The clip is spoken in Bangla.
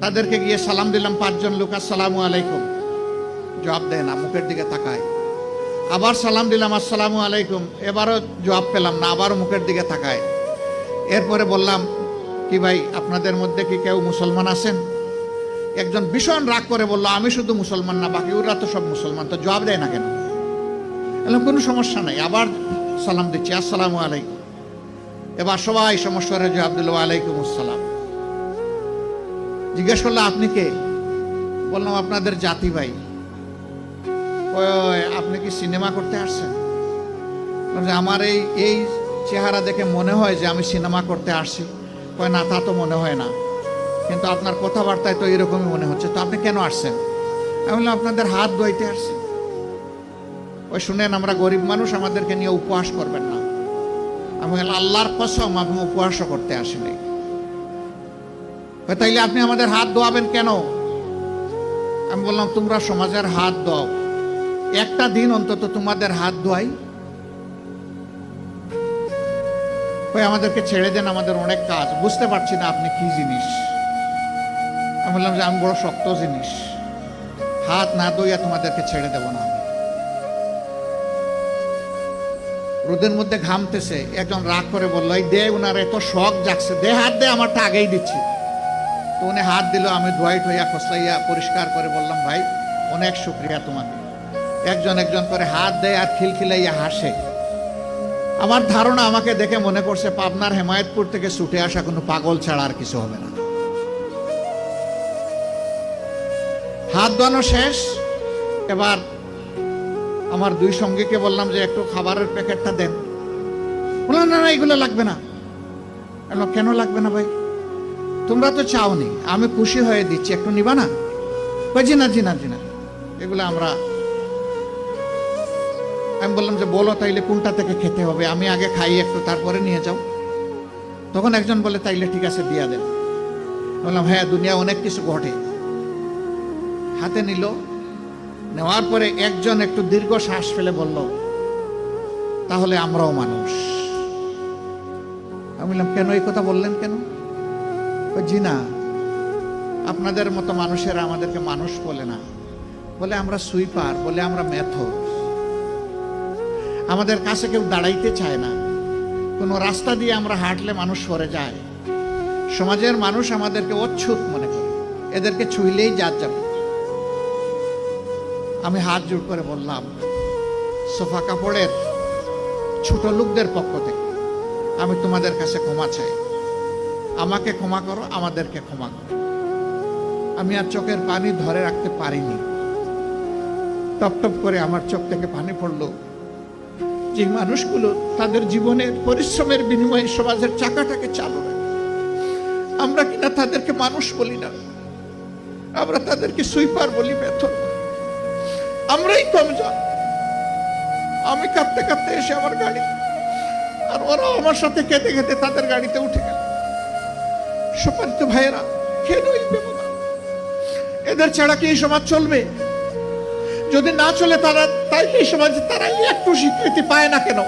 তাদেরকে গিয়ে সালাম দিলাম, 5 জন লোক আসসালামু আলাইকুম, জবাব দেয় না, মুখের দিকে তাকায়। আবার সালাম দিলাম আসসালামু আলাইকুম, এবারও জবাব পেলাম না, আবারও মুখের দিকে তাকায়। এরপরে বললাম, কি ভাই আপনাদের মধ্যে কি কেউ মুসলমান আছেন? একজন ভীষণ রাগ করে বলল, আমি শুধু মুসলমান না, বাকি ওরা তো সব মুসলমান, তো জবাব দেয় না কেন? এলাম কোনো সমস্যা নাই, আবার সালাম দিচ্ছি আসসালামু আলাইকুম। এবার সবাই সমস্যারে জবাব দিল ওয়ালাইকুম আসসালাম। জিজ্ঞেস করলো আপনি কে? বললাম আপনাদের জাতি ভাই। আপনি কি সিনেমা করতে আসছেন? আমার এই চেহারা দেখে মনে হয় যে আমি সিনেমা করতে আসছি। কয় না, তা তো মনে হয় না, কিন্তু আপনার কথাবার্তায় তো এরকমই মনে হচ্ছে। তো আপনি কেন আসছেন? আমি বললাম আপনাদের হাত ধুইতে আসছি। ওই শুনেন, আমরা গরিব মানুষ, আমাদেরকে নিয়ে উপহাস করবেন না। আমি বললাম আল্লাহর কসম আমি উপহাসও করতে আসিনি। তাইলে আপনি আমাদের হাত ধোয়াবেন কেন? আমি বললাম তোমরা সমাজের হাত দাও, একটা দিন অন্তত তোমাদের হাত ধোয়াই। আমাদেরকে ছেড়ে দেন, আমাদের অনেক কাজ, বুঝতে পারছি না আপনি কি জিনিস। আমি বললাম যে আমি বড় শক্ত জিনিস, হাত না ধুইয়া তোমাদেরকে ছেড়ে দেব না। রোদের মধ্যে ঘামতেছে, একজন রাগ করে বললো, এই দে, উনার এত শখ জাগছে, দে হাত দে, আমারটা আগেই দিচ্ছি। তো উনি হাত দিল, আমি ধোয়াই ঠোয়া খসলাইয়া পরিষ্কার করে বললাম, ভাই অনেক শুক্রিয়া তোমাকে। একজন একজন করে হাত দেয় আর খিলখিলাইয়া হাসে। আমার ধারণা আমাকে দেখে মনে করছে পাবনার হেমায়েতপুর থেকে ছুটে আসা কোনো পাগল ছাড়া আর কিছু হবে না। হাত ধোয়ানো শেষ। এবার আমার 2 সঙ্গীকে বললাম যে একটু খাবারের প্যাকেটটা দেন। বললাম না না, এগুলো লাগবে না। কেন লাগবে না ভাই? তোমরা তো চাওনি, আমি খুশি হয়ে দিচ্ছি, একটু নিবা না? জি না জি না জি না, এগুলো আমরা। আমি বললাম যে বলো তাইলে কোনটা থেকে খেতে হবে, আমি আগে খাই একটু, তারপরে নিয়ে যাও। তখন একজন বলে তাইলে ঠিক আছে দিয়া দেন। বললাম হ্যাঁ, দুনিয়া অনেক কিছু ঘটে। হাতে নিল, নেওয়ার পরে একজন একটু দীর্ঘ শ্বাস ফেলে বলল, তাহলে আমরাও মানুষ। আমি বললাম কেন এই কথা বললেন কেন? জি না, আপনাদের মতো মানুষেরা আমাদেরকে মানুষ বলে না, বলে আমরা সুইপার, বলে আমরা মেথর। আমাদের কাছে কেউ দাঁড়াইতে চায় না, কোনো রাস্তা দিয়ে আমরা হাঁটলে মানুষ সরে যায়। সমাজের মানুষ আমাদেরকে অচ্ছুত মনে করে, এদেরকে ছুঁইলেই জাত যাবে। আমি হাত জোড় করে বললাম, সোফা কাপড়ের ছোট লোকদের পক্ষ থেকে আমি তোমাদের কাছে ক্ষমা চাই। আমাকে ক্ষমা করো, আমাদেরকে ক্ষমা করো। আমি আর চোখের পানি ধরে রাখতে পারিনি, টপ টপ করে আমার চোখ থেকে পানি পড়লো। যে মানুষগুলো তাদের জীবনের পরিশ্রমের বিনিময়ে সমাজের চাকাটাকে চালু রাখে, আমরা কিনা তাদেরকে মানুষ বলি না, আমরা তাদেরকে সুইপার বলি, মেথর বলি। আমরাই কমজন। আমি কাঁদতে কাঁদতে এসে আমার গাড়ি, আর ওরাও আমার সাথে কেঁদে কেঁদে তাদের গাড়িতে উঠে গেল। সম্মানিত ভাইয়েরা, কেন এই ব্যবধান? এদের ছাড়া কি এই সমাজ চলবে? যদি না চলে তারা, তাই এই সমাজে তারা একটু স্বীকৃতি পায় না কেন?